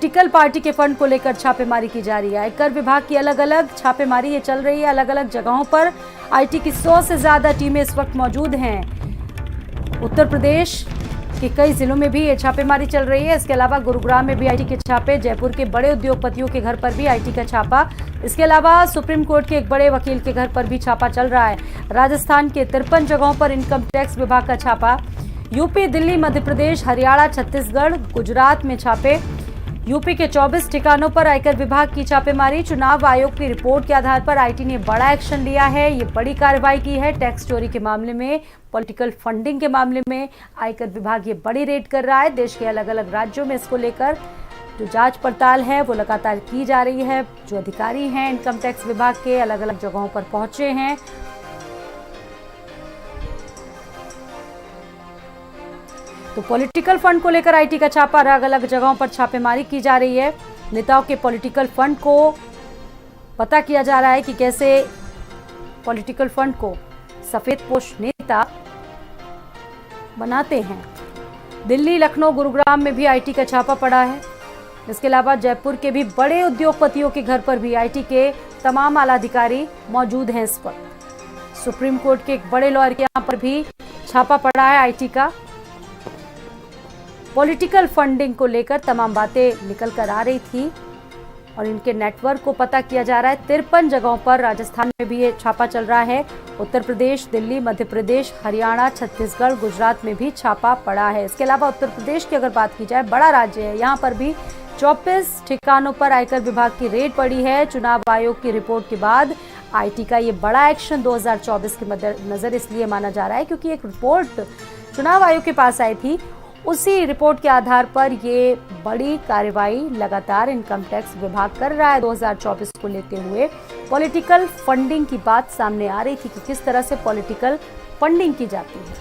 Political party के fund को लेकर छापेमारी की जा रही है। आयकर विभाग की अलग अलग छापेमारी ये चल रही है। अलग अलग जगहों पर आईटी की 100 से ज्यादा टीमें इस वक्त मौजूद हैं। उत्तर प्रदेश के कई जिलों में भी ये छापेमारी चल रही है। इसके अलावा गुरुग्राम में भी आईटी के छापे, जयपुर के बड़े उद्योगपतियों के घर पर भी आईटी का छापा। इसके अलावा सुप्रीम कोर्ट के एक बड़े वकील के घर पर भी छापा चल रहा है। राजस्थान के 53 जगहों पर इनकम टैक्स विभाग का छापा। यूपी, दिल्ली, मध्य प्रदेश, हरियाणा, छत्तीसगढ़, गुजरात में छापे। यूपी के 24 ठिकानों पर आयकर विभाग की छापेमारी। चुनाव आयोग की रिपोर्ट के आधार पर आईटी ने बड़ा एक्शन लिया है। ये बड़ी कार्रवाई की है। टैक्स चोरी के मामले में, पॉलिटिकल फंडिंग के मामले में आयकर विभाग ये बड़ी रेड कर रहा है। देश के अलग अलग राज्यों में इसको लेकर जो जांच पड़ताल है वो लगातार की जा रही है। जो अधिकारी हैं इनकम टैक्स विभाग के, अलग अलग जगहों पर पहुंचे हैं। तो पॉलिटिकल फंड को लेकर आईटी का छापा, अलग अलग जगहों पर छापेमारी की जा रही है। नेताओं के पॉलिटिकल फंड को पता किया जा रहा है कि कैसे पॉलिटिकल फंड को सफेदपोश नेता बनाते हैं। दिल्ली, लखनऊ, गुरुग्राम में भी आईटी का छापा पड़ा है। इसके अलावा जयपुर के भी बड़े उद्योगपतियों के घर पर भी आईटी के तमाम आला अधिकारी मौजूद हैं। इस वक्त सुप्रीम कोर्ट के एक बड़े लॉयर के यहां पर भी छापा पड़ा है आईटी का। पॉलिटिकल फंडिंग को लेकर तमाम बातें निकल कर आ रही थी और इनके नेटवर्क को पता किया जा रहा है। 53 जगहों पर राजस्थान में भी ये छापा चल रहा है। उत्तर प्रदेश, दिल्ली, मध्य प्रदेश, हरियाणा, छत्तीसगढ़, गुजरात में भी छापा पड़ा है। इसके अलावा उत्तर प्रदेश की अगर बात की जाए, बड़ा राज्य है, यहाँ पर भी 24 ठिकानों पर आयकर विभाग की रेड पड़ी है। चुनाव आयोग की रिपोर्ट के बाद आईटी का ये बड़ा एक्शन 2024 के मद्देनजर इसलिए माना जा रहा है क्योंकि एक रिपोर्ट चुनाव आयोग के पास आई थी। उसी रिपोर्ट के आधार पर ये बड़ी कार्रवाई लगातार इनकम टैक्स विभाग कर रहा है। 2024 को लेते हुए पॉलिटिकल फंडिंग की बात सामने आ रही थी कि किस तरह से पॉलिटिकल फंडिंग की जाती है।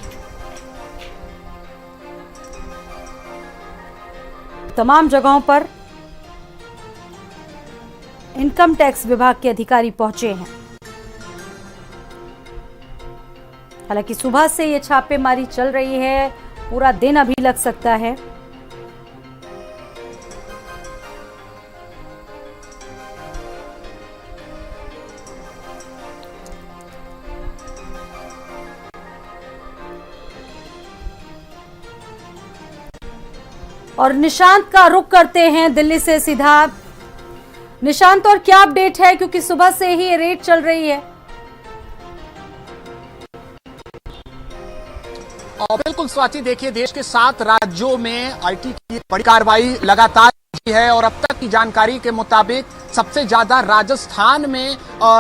तमाम जगहों पर इनकम टैक्स विभाग के अधिकारी पहुंचे हैं। हालांकि सुबह से ये छापेमारी चल रही है, पूरा दिन अभी लग सकता है। और निशांत का रुख करते हैं दिल्ली से सीधा। निशांत, और क्या अपडेट है क्योंकि सुबह से ही रेड चल रही है? बिल्कुल स्वाति, देखिए देश के 7 राज्यों में आईटी की बड़ी कार्रवाई लगातार की है और अब तक की जानकारी के मुताबिक सबसे ज्यादा राजस्थान में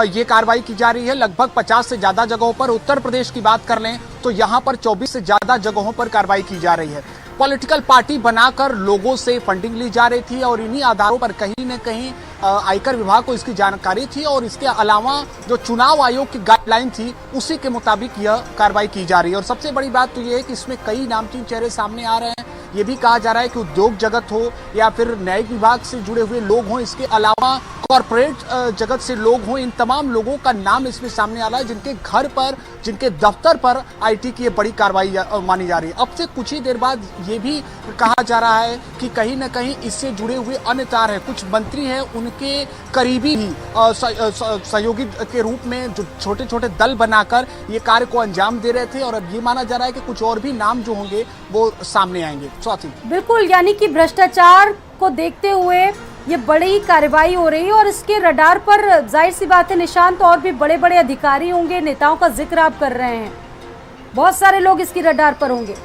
ये कार्रवाई की जा रही है। लगभग 50 से ज्यादा जगहों पर। उत्तर प्रदेश की बात कर लें तो यहाँ पर 24 से ज्यादा जगहों पर कार्रवाई की जा रही है। पॉलिटिकल पार्टी बनाकर लोगों से फंडिंग ली जा रही थी और इन्हीं आधारों पर कहीं न कहीं आयकर विभाग को इसकी जानकारी थी और इसके अलावा जो चुनाव आयोग की गाइडलाइन थी उसी के मुताबिक यह कार्रवाई की जा रही है। और सबसे बड़ी बात तो यह है कि इसमें कई नामचीन चेहरे सामने आ रहे हैं। ये भी कहा जा रहा है कि उद्योग जगत हो या फिर न्यायिक विभाग से जुड़े हुए लोग हों, इसके अलावा कॉर्पोरेट जगत से लोग हों, इन तमाम लोगों का नाम इसमें सामने आ रहा है जिनके घर पर, जिनके दफ्तर पर आईटी की ये बड़ी कार्रवाई मानी जा रही है। अब से कुछ ही देर बाद ये भी कहा जा रहा है कि कहीं न कहीं इससे जुड़े हुए अन्य तार हैं, कुछ मंत्री हैं, उनके करीबी भी सहयोगी के रूप में जो छोटे छोटे दल बनाकर ये कार्य को अंजाम दे रहे थे और अब ये माना जा रहा है कि कुछ और भी नाम जो होंगे वो सामने आएंगे। स्वाति, बिल्कुल, यानी कि भ्रष्टाचार को देखते हुए ये बड़ी कार्रवाई हो रही है और इसके रडार पर जाहिर सी बात है निशांत, और भी बड़े बड़े अधिकारी होंगे, नेताओं का जिक्र आप कर रहे हैं, बहुत सारे लोग इसकी रडार पर होंगे।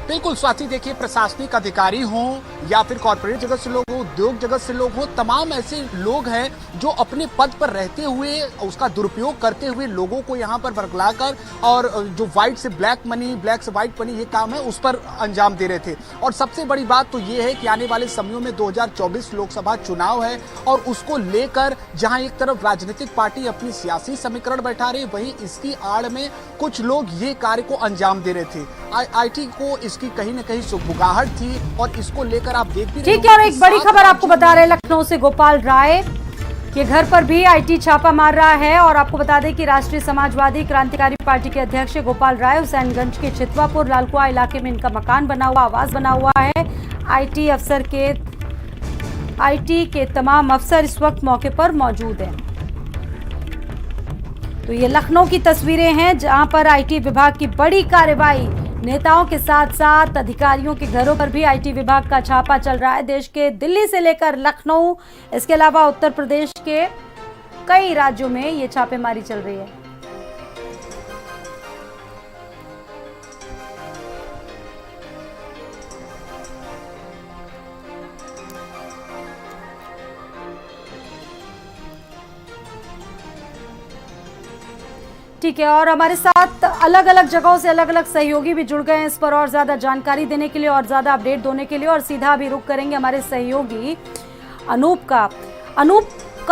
बिल्कुल स्वाति, देखिए प्रशासनिक अधिकारी हों या फिर कॉर्पोरेट जगत से लोग हों, उद्योग जगत से लोग हों, तमाम ऐसे लोग हैं जो अपने पद पर रहते हुए उसका दुरुपयोग करते हुए लोगों को यहाँ पर बरगलाकर और जो व्हाइट से ब्लैक मनी, ब्लैक से व्हाइट मनी ये काम है उस पर अंजाम दे रहे थे। और सबसे बड़ी बात तो ये है कि आने वाले समयों में 2024 लोकसभा चुनाव है और उसको लेकर जहां एक तरफ राजनीतिक पार्टी अपनी सियासी समीकरण बैठा रही, वहीं इसकी आड़ में कुछ लोग ये कार्य को अंजाम दे रहे थे। आईटी को इसकी कहीं न कहीं सुगबुगाहट थी और इसको लेकर आप देख भी ठीक है। और एक बड़ी खबर आपको बता रहे हैं लखनऊ से गोपाल राय, के घर पर भी आईटी छापा मार रहा है। और आपको बता दें कि राष्ट्रीय समाजवादी क्रांतिकारी पार्टी के अध्यक्ष गोपाल राय हुसैनगंज के चितवापुर लालकुआ इलाके में इनका मकान बना हुआ, आवास बना हुआ है। आईटी के तमाम अफसर इस वक्त मौके पर मौजूद हैं। तो ये लखनऊ की तस्वीरें हैं जहां पर आईटी विभाग की बड़ी कार्रवाई, नेताओं के साथ साथ अधिकारियों के घरों पर भी आईटी विभाग का छापा चल रहा है। देश के दिल्ली से लेकर लखनऊ, इसके अलावा उत्तर प्रदेश के कई राज्यों में ये छापेमारी चल रही है। ठीक है, और हमारे साथ अलग अलग जगहों से अलग अलग सहयोगी भी जुड़ गए हैं इस पर और ज्यादा जानकारी देने के लिए और ज्यादा अपडेट देने के लिए। और सीधा भी रुक करेंगे हमारे सहयोगी अनूप का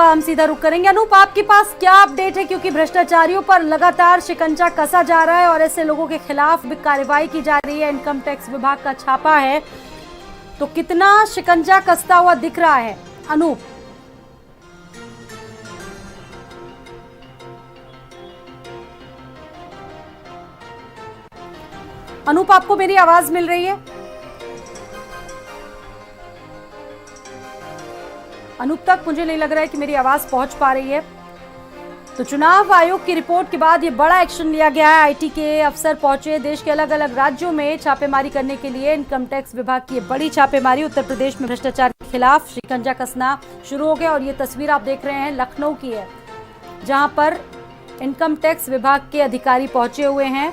हम सीधा रुक करेंगे। अनूप, आपके पास क्या अपडेट है, क्योंकि भ्रष्टाचारियों पर लगातार शिकंजा कसा जा रहा है और ऐसे लोगों के खिलाफ भी कार्रवाई की जा रही है। इनकम टैक्स विभाग का छापा है, तो कितना शिकंजा कसता हुआ दिख रहा है अनूप? अनूप, आपको मेरी आवाज मिल रही है? अनूप तक मुझे नहीं लग रहा है कि मेरी आवाज पहुंच पा रही है। तो चुनाव आयोग की रिपोर्ट के बाद ये बड़ा एक्शन लिया गया है। आईटी के अफसर पहुंचे देश के अलग अलग राज्यों में छापेमारी करने के लिए। इनकम टैक्स विभाग की बड़ी छापेमारी, उत्तर प्रदेश में भ्रष्टाचार के खिलाफ शिकंजा कसना शुरू हो गया। और ये तस्वीर आप देख रहे हैं लखनऊ की है, जहां पर इनकम टैक्स विभाग के अधिकारी पहुंचे हुए हैं।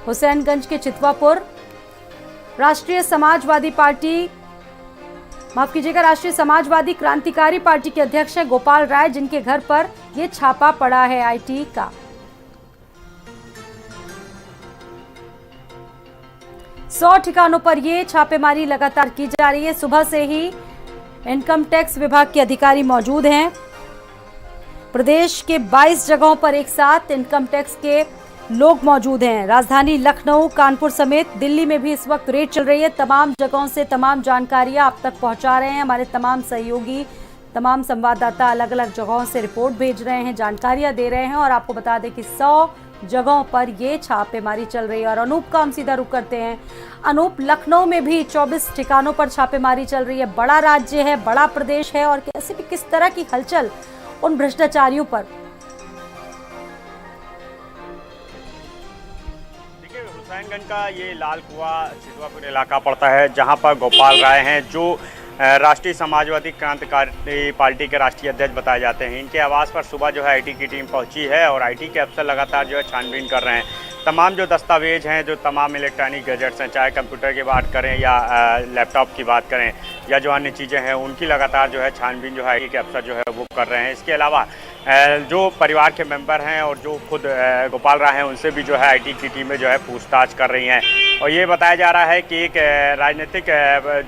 हुसैनगंज के चितवापुर राष्ट्रीय समाजवादी क्रांतिकारी पार्टी के अध्यक्ष हैं गोपाल राय, जिनके घर पर यह छापा पड़ा है आईटी का। 100 ठिकानों पर यह छापेमारी लगातार की जा रही है। सुबह से ही इनकम टैक्स विभाग के अधिकारी मौजूद हैं। प्रदेश के 22 जगहों पर एक साथ इनकम टैक्स के लोग मौजूद हैं। राजधानी लखनऊ, कानपुर समेत दिल्ली में भी इस वक्त रेड चल रही है। तमाम जगहों से तमाम जानकारियां आप तक पहुंचा रहे हैं हमारे तमाम सहयोगी, तमाम संवाददाता अलग अलग जगहों से रिपोर्ट भेज रहे हैं, जानकारियां दे रहे हैं। और आपको बता दें कि 100 जगहों पर ये छापेमारी चल रही है। और अनूप का हम सीधा रुख करते हैं। अनूप, लखनऊ में भी 24 ठिकानों पर छापेमारी चल रही है। बड़ा राज्य है, बड़ा प्रदेश है, और कैसे भी किस तरह की हलचल उन भ्रष्टाचारियों पर? हुसैनगंज का ये लाल कुआ चितवापुर इलाका पड़ता है, जहां पर गोपाल राय हैं, जो राष्ट्रीय समाजवादी क्रांतिकारी पार्टी के राष्ट्रीय अध्यक्ष बताए जाते हैं। इनके आवास पर सुबह जो है आईटी की टीम पहुंची है और आईटी के अफसर लगातार जो है छानबीन कर रहे हैं। तमाम जो दस्तावेज हैं, जो तमाम इलेक्ट्रॉनिक गैजेट्स हैं, चाहे कंप्यूटर की बात करें या लैपटॉप की बात करें या जो अन्य चीज़ें हैं, उनकी लगातार जो है छानबीन जो है आईटी के अफसर जो है वो कर रहे हैं। इसके अलावा जो परिवार के मेंबर हैं और जो खुद गोपाल राय हैं, उनसे भी जो है आईटी की टीमें जो है पूछताछ कर रही हैं। और ये बताया जा रहा है कि एक राजनीतिक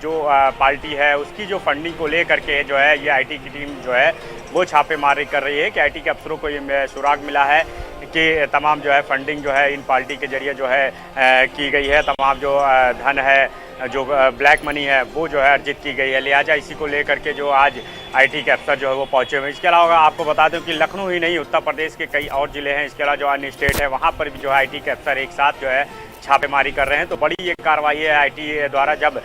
जो पार्टी है, उसकी जो फंडिंग को लेकर के जो है ये आईटी की टीम जो है वो छापेमारी कर रही है कि आईटी के अफसरों को ये सुराग मिला है कि तमाम जो है फंडिंग जो है इन पार्टी के जरिए जो है की गई है। तमाम जो धन है, जो ब्लैक मनी है, वो जो है अर्जित की गई है। लिहाजा इसी को लेकर के जो आज आईटी के अफसर जो है वो पहुंचे हुए हैं। इसके अलावा आपको बता दूं कि लखनऊ ही नहीं, उत्तर प्रदेश के कई और ज़िले हैं, इसके अलावा जो अन्य स्टेट है, वहाँ पर भी जो है आईटी के अफसर एक साथ जो है छापेमारी कर रहे हैं। तो बड़ी ये कार्रवाई है आईटी द्वारा, जब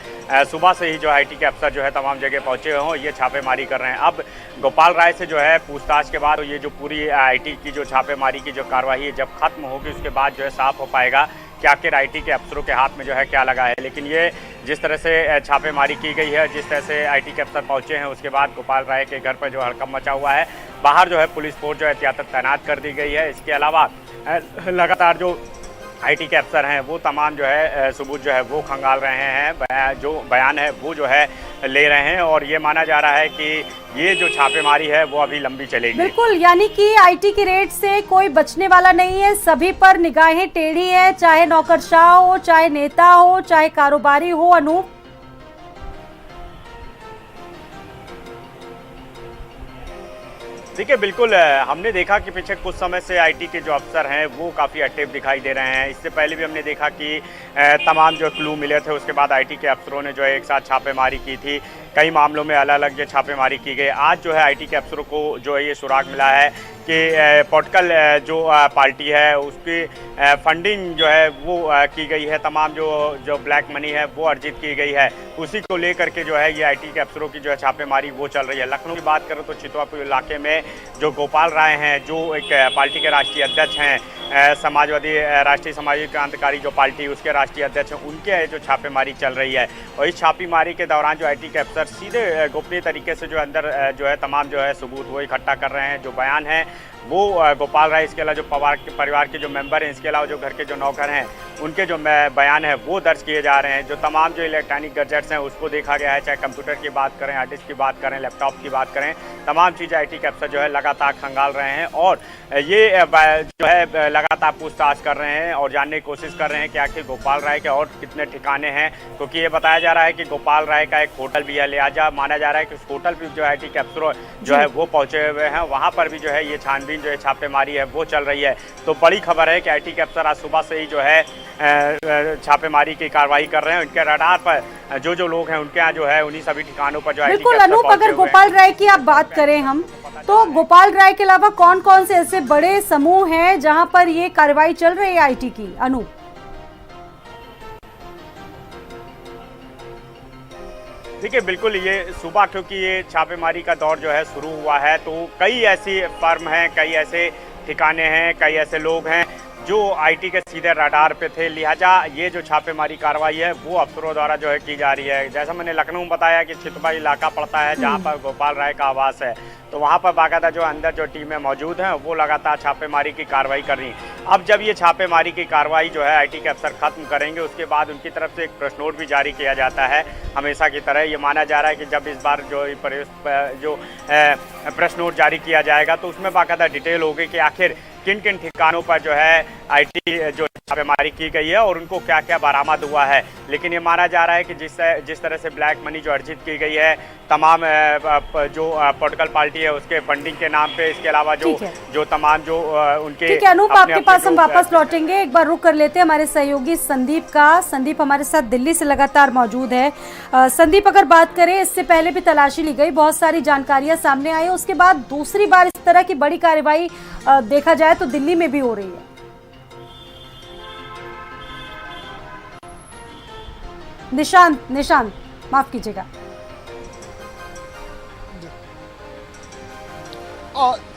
सुबह से ही जो आईटी के अफसर जो है तमाम जगह पहुंचे हुए हों, ये छापेमारी कर रहे हैं। अब गोपाल राय से जो है पूछताछ के बाद ये जो पूरी आईटी की जो छापेमारी की जो कार्रवाई है जब खत्म होगी, उसके बाद जो है साफ हो पाएगा कि आखिर आईटी के अफसरों के हाथ में जो है क्या लगा है। लेकिन ये जिस तरह से छापेमारी की गई है, जिस तरह से आईटी के अफसर पहुंचे हैं, उसके बाद गोपाल राय के घर पर जो हड़कंप मचा हुआ है, बाहर जो है पुलिस फोर्स जो है तैनात कर दी गई है। इसके अलावा लगातार जो आईटी के अफसर हैं वो तमाम जो है सबूत जो है वो खंगाल रहे हैं, जो बयान है वो जो है ले रहे हैं। और ये माना जा रहा है कि ये जो छापेमारी है वो अभी लंबी चलेगी। बिल्कुल, यानी कि आईटी की रेड से कोई बचने वाला नहीं है, सभी पर निगाहें टेढ़ी है, चाहे नौकरशाह हो, चाहे नेता हो, चाहे कारोबारी हो। अनूप, देखिए बिल्कुल हमने देखा कि पिछले कुछ समय से आईटी के जो अफसर हैं वो काफ़ी एक्टिव दिखाई दे रहे हैं। इससे पहले भी हमने देखा कि तमाम जो क्लू मिले थे उसके बाद आईटी के अफसरों ने जो है एक साथ छापेमारी की थी। कई मामलों में अलग अलग जो छापेमारी की गई। आज जो है आईटी के अफसरों को जो है ये सुराग मिला है कि पॉलिटिकल जो पार्टी है उसकी फंडिंग जो है वो की गई है। तमाम जो ब्लैक मनी है वो अर्जित की गई है। उसी को लेकर के जो है ये आईटी के अफसरों की जो है छापेमारी वो चल रही है। लखनऊ की बात करें तो चितवापुर इलाके में जो गोपाल राय हैं जो एक पार्टी के राष्ट्रीय अध्यक्ष हैं, राष्ट्रीय समाजवादी क्रांतिकारी जो पार्टी उसके राष्ट्रीय अध्यक्ष हैं, उनके जो छापेमारी चल रही है। और इस छापेमारी के दौरान जो आईटी के अफसर सीधे गोपनीय तरीके से जो अंदर जो है तमाम जो है सबूत वो इकट्ठा कर रहे हैं। जो बयान है वो गोपाल राय, इसके अलावा जो परिवार के जो मेंबर हैं, इसके अलावा जो घर के जो नौकर हैं उनके जो बयान है वो दर्ज किए जा रहे हैं। जो तमाम जो इलेक्ट्रॉनिक गैजेट्स हैं उसको देखा गया है, चाहे कंप्यूटर की बात करें, हार्ड डिस्क की बात करें, लैपटॉप की बात करें, तमाम चीज़ें आईटी के अफसर जो है लगातार खंगाल रहे हैं और ये जो है लगातार पूछताछ कर रहे हैं और जानने की कोशिश कर रहे हैं कि आखिर गोपाल राय के और कितने ठिकाने हैं। क्योंकि ये बताया जा रहा है कि गोपाल राय का एक होटल भी है, लिहाजा माना जा रहा है कि उस होटल पर जो आईटी के अफसर जो है वो पहुंचे हुए हैं। वहाँ पर भी जो है ये छानबीन जो है छापेमारी है वो चल रही है। तो बड़ी खबर है कि आईटी के अफसर आज सुबह से ही जो है छापेमारी की कार्रवाई कर रहे हैं। उनके रडार पर जो लोग हैं उनके यहाँ जो है उन्हीं सभी ठिकानों पर जो बिल्कुल अनूप, अगर गोपाल राय की आप बात करें हम तो गोपाल राय के अलावा कौन कौन से ऐसे बड़े समूह हैं जहां पर ये कार्रवाई चल रही है आईटी की? अनूप देखिए बिल्कुल ये सुबह क्योंकि ये छापेमारी का दौर जो है शुरू हुआ है तो कई ऐसी फर्म हैं, कई ऐसे ठिकाने हैं, कई ऐसे लोग हैं जो आईटी के सीधे रडार पे थे। लिहाजा ये जो छापेमारी कार्रवाई है वो अफसरों द्वारा जो है की जा रही है। जैसा मैंने लखनऊ में बताया कि चितवा इलाका पड़ता है जहां पर गोपाल राय का आवास है, तो वहां पर बाकायदा जो अंदर जो टीमें मौजूद हैं वो लगातार छापेमारी की कार्रवाई कर रही हैं। अब जब ये छापेमारी की कार्रवाई जो है आईटी के अफसर खत्म करेंगे उसके बाद उनकी तरफ से एक प्रेस नोट भी जारी किया जाता है। हमेशा की तरह ये माना जा रहा है कि जब इस बार जो प्रेस नोट जारी किया जाएगा तो उसमें बाकायदा डिटेल होगी कि आखिर किन किन ठिकानों पर जो है आईटी जो छापेमारी की गई है और उनको क्या क्या बरामद हुआ है। लेकिन ये माना जा रहा है कि जिस तरह से ब्लैक मनी जो अर्जित की गई है तमाम जो पॉलिटिकल पार्टी है उसके फंडिंग के नाम पे, इसके अलावा जो तमाम जो उनके ठीक है अनूप, आपके पास हम वापस लौटेंगे। एक बार रुक कर लेते हैं हमारे सहयोगी संदीप का। संदीप हमारे साथ दिल्ली से लगातार मौजूद है। संदीप, अगर बात करें इससे पहले भी तलाशी ली गई, बहुत सारी जानकारियां सामने आई, उसके बाद दूसरी बार इस तरह की बड़ी कार्रवाई देखा जाए तो दिल्ली में भी हो रही है। निशांत माफ कीजिएगा।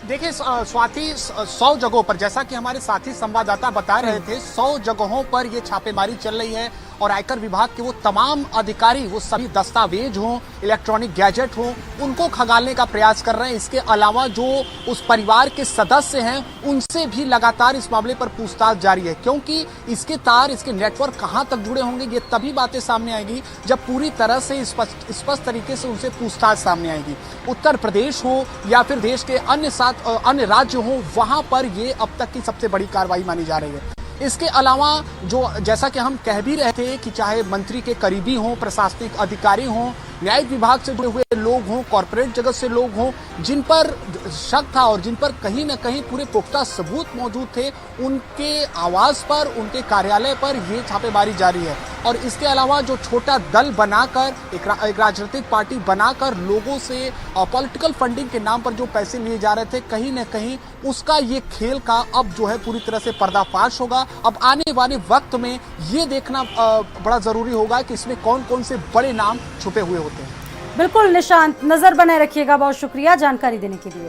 देखिए स्वाति, 100 जगहों पर, जैसा कि हमारे साथी संवाददाता बता रहे थे, 100 जगहों पर ये छापेमारी चल रही है और आयकर विभाग के वो तमाम अधिकारी, वो सभी दस्तावेज हों, इलेक्ट्रॉनिक गैजेट हों, उनको खंगालने का प्रयास कर रहे हैं। इसके अलावा जो उस परिवार के सदस्य हैं उनसे भी लगातार इस मामले पर पूछताछ जारी है, क्योंकि इसके तार, इसके नेटवर्क कहां तक जुड़े होंगे ये तभी बातें सामने आएगी जब पूरी तरह से स्पष्ट तरीके से उनसे पूछताछ सामने आएगी। उत्तर प्रदेश हो या फिर देश के अन्य राज्य हो, वहां पर ये अब तक की सबसे बड़ी कार्रवाई मानी जा रही है। इसके अलावा जो, जैसा कि हम कह भी रहे थे कि चाहे मंत्री के करीबी हों, प्रशासनिक अधिकारी हों, न्यायिक विभाग से जुड़े हुए लोग हों, कॉर्पोरेट जगत से लोग हों, जिन पर शक था और जिन पर कहीं न कहीं पूरे पुख्ता सबूत मौजूद थे, उनके आवास पर, उनके कार्यालय पर ये छापेमारी जारी है। और इसके अलावा जो छोटा दल बनाकर, एक राजनीतिक पार्टी बनाकर लोगों से पॉलिटिकल फंडिंग के नाम पर जो पैसे लिए जा रहे थे, कहीं न कहीं उसका ये खेल का अब जो है पूरी तरह से पर्दाफाश होगा। अब आने वाले वक्त में ये देखना बड़ा जरूरी होगा कि इसमें कौन कौन से बड़े नाम छुपे हुए होते हैं। बिल्कुल निशांत, नजर बनाए रखिएगा। बहुत शुक्रिया जानकारी देने के लिए।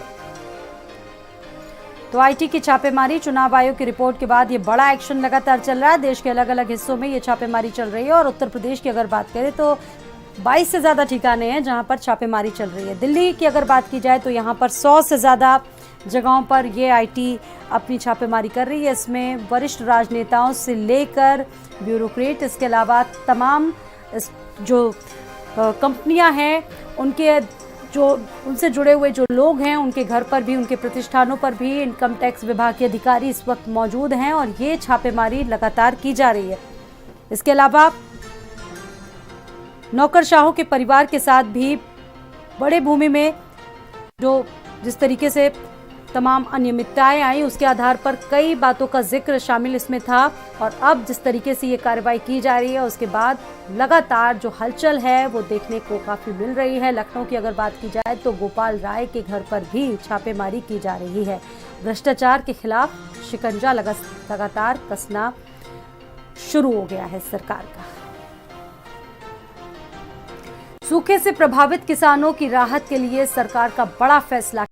तो आईटी की छापेमारी, चुनाव आयोग की रिपोर्ट के बाद ये बड़ा एक्शन लगातार चल रहा है। देश के अलग अलग हिस्सों में ये छापेमारी चल रही है और उत्तर प्रदेश की अगर बात करें तो 22 से ज्यादा ठिकाने हैं जहां पर छापेमारी चल रही है। दिल्ली की अगर बात की जाए तो यहाँ पर 100 से ज्यादा जगहों पर ये आईटी अपनी छापेमारी कर रही है। इसमें वरिष्ठ राजनेताओं से लेकर ब्यूरोक्रेट, इसके अलावा तमाम जो कंपनियां हैं उनके जो उनसे जुड़े हुए जो लोग हैं उनके घर पर भी, उनके प्रतिष्ठानों पर भी इनकम टैक्स विभाग के अधिकारी इस वक्त मौजूद हैं और ये छापेमारी लगातार की जा रही है। इसके अलावा नौकरशाहों के परिवार के साथ भी बड़े भूमि में जो जिस तरीके से तमाम अनियमितताएं आई उसके आधार पर कई बातों का जिक्र शामिल इसमें था। और अब जिस तरीके से ये कार्रवाई की जा रही है उसके बाद लगातार जो हलचल है वो देखने को काफी मिल रही है। लखनऊ की अगर बात की जाए तो गोपाल राय के घर पर भी छापेमारी की जा रही है। भ्रष्टाचार के खिलाफ शिकंजा लगातार कसना शुरू हो गया है सरकार का। सूखे से प्रभावित किसानों की राहत के लिए सरकार का बड़ा फैसला